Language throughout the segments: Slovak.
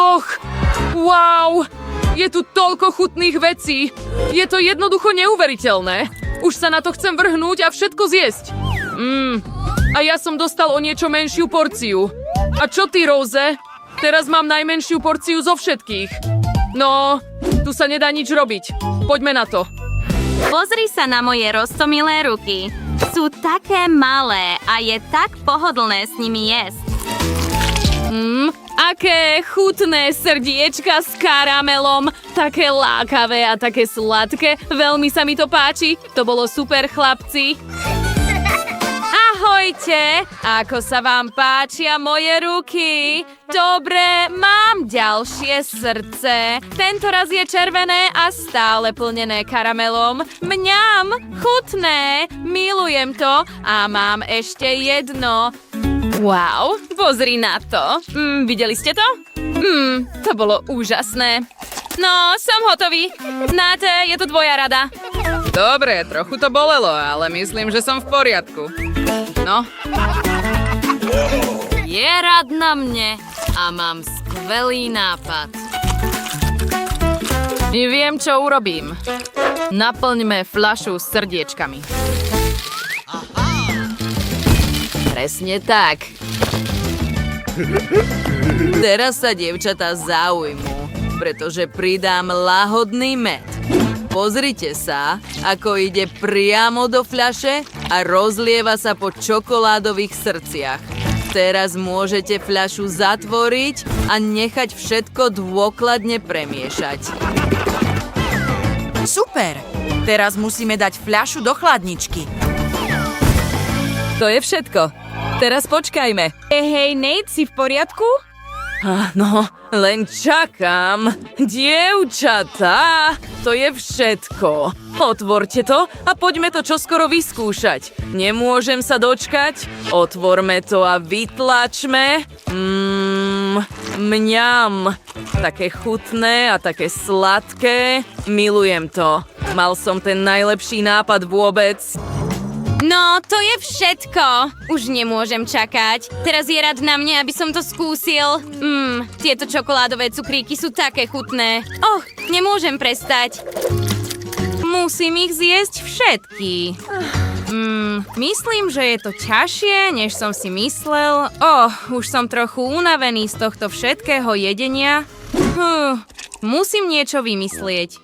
Och, wow! Je tu toľko chutných vecí. Je to jednoducho neuveriteľné. Už sa na to chcem vrhnúť a všetko zjesť. A ja som dostal o niečo menšiu porciu. A čo ty, Rose? Teraz mám najmenšiu porciu zo všetkých. No, tu sa nedá nič robiť. Poďme na to. Pozri sa na moje roztomilé ruky. Sú také malé a je tak pohodlné s nimi jesť. Aké chutné srdiečka s karamelom. Také lákavé a také sladké. Veľmi sa mi to páči. To bolo super, chlapci. Ahojte! Ako sa vám páčia moje ruky? Dobre, mám ďalšie srdce. Tentoraz je červené a stále plnené karamelom. Mňam! Chutné! Milujem to. A mám ešte jedno. Wow, pozri na to. Videli ste to? To bolo úžasné. No, som hotový. Nate, je to tvoja rada. Dobre, trochu to bolelo, ale myslím, že som v poriadku. No. Je rád na mne a mám skvelý nápad. Viem, čo urobím. Naplňme fľašu s srdiečkami. Presne tak. Teraz sa dievčatá zaujmú, pretože pridám lahodný med. Pozrite sa, ako ide priamo do fľaše a rozlieva sa po čokoládových srdciach. Teraz môžete fľašu zatvoriť a nechať všetko dôkladne premiešať. Super! Teraz musíme dať fľašu do chladničky. To je všetko. Teraz počkajme. Hej, Nate, si v poriadku? No, len čakám. Dievčatá, to je všetko. Otvorte to a poďme to čoskoro vyskúšať. Nemôžem sa dočkať. Otvorme to a vytlačme. Mňam. Také chutné a také sladké. Milujem to. Mal som ten najlepší nápad vôbec. No, to je všetko. Už nemôžem čakať. Teraz je rád na mne, aby som to skúsil. Tieto čokoládové cukríky sú také chutné. Nemôžem prestať. Musím ich zjesť všetky. Myslím, že je to ťažšie, než som si myslel. Už som trochu unavený z tohto všetkého jedenia. Musím niečo vymyslieť.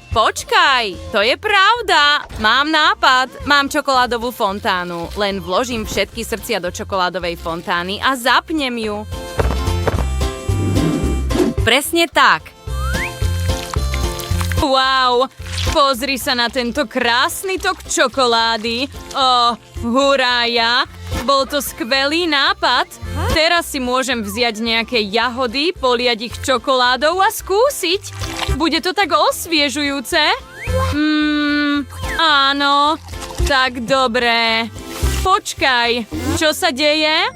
Počkaj, to je pravda. Mám nápad. Mám čokoládovú fontánu. Len vložím všetky srdcia do čokoládovej fontány a zapnem ju. Presne tak. Wow, pozri sa na tento krásny tok čokolády. Hurája, bol to skvelý nápad. Teraz si môžem vziať nejaké jahody, poliať ich čokoládou a skúsiť. Bude to tak osviežujúce? Áno, tak dobré. Počkaj, čo sa deje?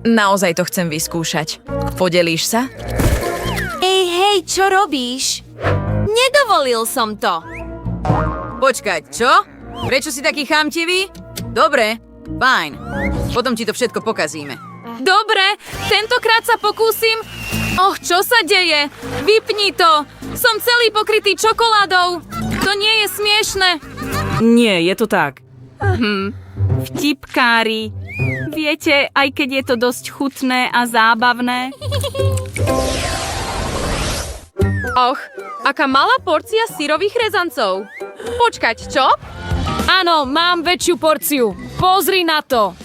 Naozaj to chcem vyskúšať. Podelíš sa? Hej, čo robíš? Nedovolil som to. Počkaj, čo? Prečo si taký chamtivý? Dobre, fajn. Potom ti to všetko pokazíme. Dobre, tentokrát sa pokúsim. Čo sa deje? Vypni to. Som celý pokrytý čokoládou. To nie je smiešne. Nie, je to tak. Vtipkári. Viete, aj keď je to dosť chutné a zábavné. Aká malá porcia syrových rezancov. Počkať, čo? Áno, mám väčšiu porciu. Pozri na to.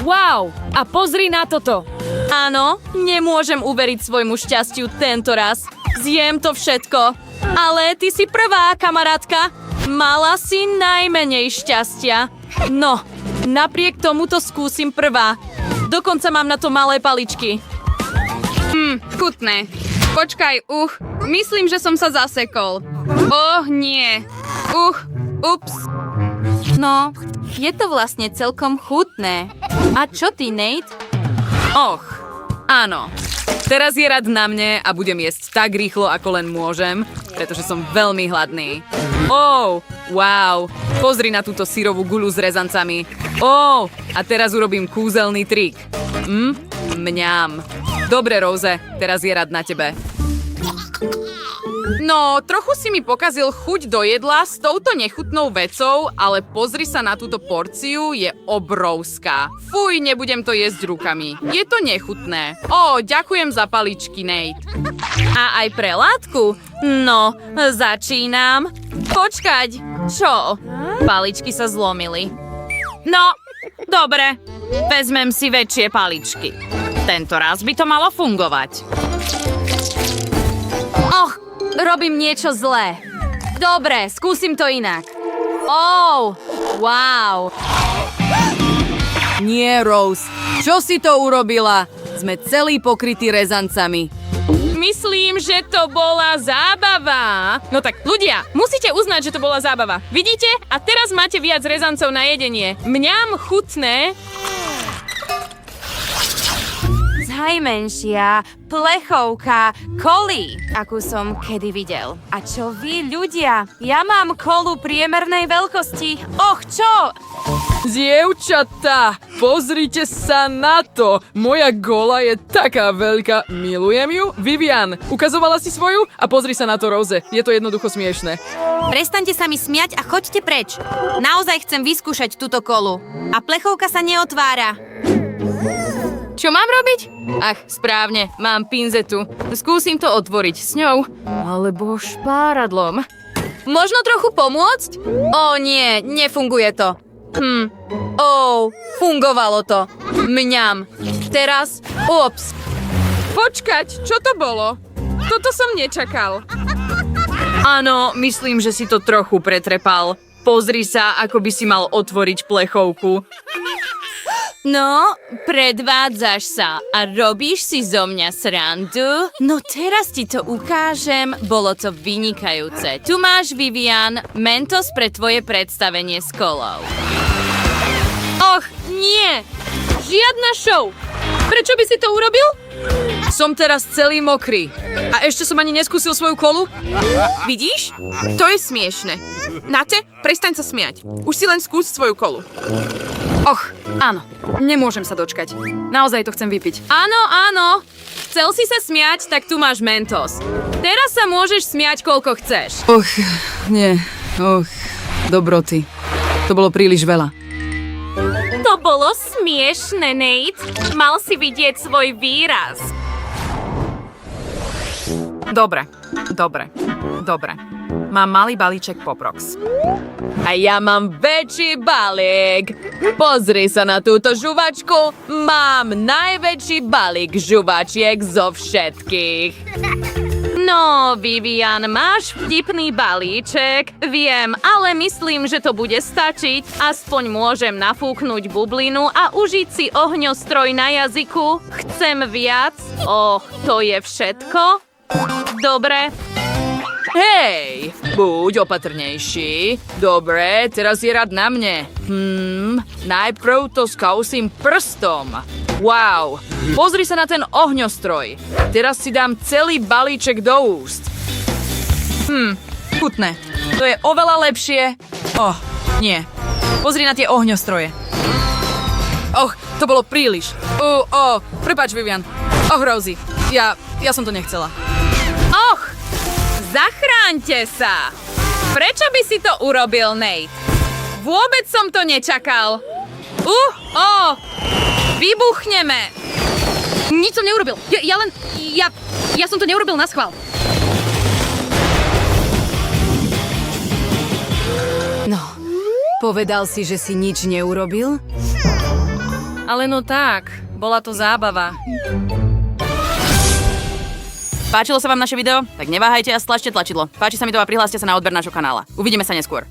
Wow. A pozri na toto. Áno, nemôžem uveriť svojmu šťastiu tento raz. Zjem to všetko. Ale ty si prvá, kamarátka. Mala si najmenej šťastia. No, napriek tomu to skúsim prvá. Dokonca mám na to malé paličky. Chutné. Počkaj, myslím, že som sa zasekol. Nie. Ups. No, je to vlastne celkom chutné. A čo ty, Nate? Áno. Teraz je rád na mne a budem jesť tak rýchlo, ako len môžem, pretože som veľmi hladný. Wow. Pozri na túto syrovú guľu s rezancami. A teraz urobím kúzelný trik. Mňam. Dobre, Rose, teraz je rad na tebe. No, trochu si mi pokazil chuť do jedla s touto nechutnou vecou, ale pozri sa na túto porciu, je obrovská. Fuj, nebudem to jesť rukami. Je to nechutné. Ó, ďakujem za paličky, Nate. A aj pre látku? No, začínam. Počkať, čo? Paličky sa zlomili. No, dobre. Vezmem si väčšie paličky. Tento raz by to malo fungovať. Robím niečo zlé. Dobre, skúsim to inak. Oh, wow. Nie, Rose. Čo si to urobila? Sme celí pokrytí rezancami. Myslím, že to bola zábava. No tak, ľudia, musíte uznať, že to bola zábava. Vidíte? A teraz máte viac rezancov na jedenie. Mňam chutné. Najmenšia plechovka koli, akú som kedy videl. A čo vy, ľudia? Ja mám kolu priemernej veľkosti. Och, čo? Dievčatá, pozrite sa na to. Moja gola je taká veľká. Milujem ju. Vivian, ukazovala si svoju? A pozri sa na to, Rose. Je to jednoducho smiešné. Prestaňte sa mi smiať a choďte preč. Naozaj chcem vyskúšať túto kolu. A plechovka sa neotvára. Čo mám robiť? Ach, správne, mám pinzetu. Skúsim to otvoriť s ňou. Alebo špáradlom. Možno trochu pomôcť? Ó nie, nefunguje to. Fungovalo to. Mňam. Teraz, ups. Počkať, čo to bolo? Toto som nečakal. Áno, myslím, že si to trochu pretrepal. Pozri sa, ako by si mal otvoriť plechovku. No, predvádzaš sa a robíš si zo mňa srandu? No teraz ti to ukážem, bolo to vynikajúce. Tu máš, Vivian, Mentos pre tvoje predstavenie s kolou. Och, nie! Žiadna show! Prečo by si to urobil? Som teraz celý mokrý. A ešte som ani neskúsil svoju kolu? Vidíš? To je smiešne. Nate, prestaň sa smiať. Už si len skús svoju kolu. Och, áno. Nemôžem sa dočkať. Naozaj to chcem vypiť. Áno, áno. Chcel si sa smiať, tak tu máš Mentos. Teraz sa môžeš smiať, koľko chceš. Nie. Dobroty. To bolo príliš veľa. To bolo smiešne, Nate. Mal si vidieť svoj výraz. Dobre. Mám malý balíček Poprox. A ja mám väčší balík. Pozri sa na túto žuvačku. Mám najväčší balík žuvačiek zo všetkých. No, Vivian, máš vtipný balíček, viem, ale myslím, že to bude stačiť. Aspoň môžem nafúknuť bublinu a užiť si ohňostroj na jazyku. Chcem viac? To je všetko? Dobre. Hej, buď opatrnejší. Dobre, teraz je rad na mne. Najprv to skúsim prstom. Wow, pozri sa na ten ohňostroj. Teraz si dám celý balíček do úst. Chutné. To je oveľa lepšie. Nie. Pozri na tie ohňostroje. To bolo príliš. Prepáč, Vivian. Rosie, ja som to nechcela. Zachráňte sa! Prečo by si to urobil, Nate? Vôbec som to nečakal. Vybuchneme! Nič som neurobil. Ja som to neurobil na schvál. No, povedal si, že si nič neurobil? Ale no tak, bola to zábava. Páčilo sa vám naše video? Tak neváhajte a stlačte tlačidlo. Páči sa mi to a prihláste sa na odber nášho kanála. Uvidíme sa neskôr.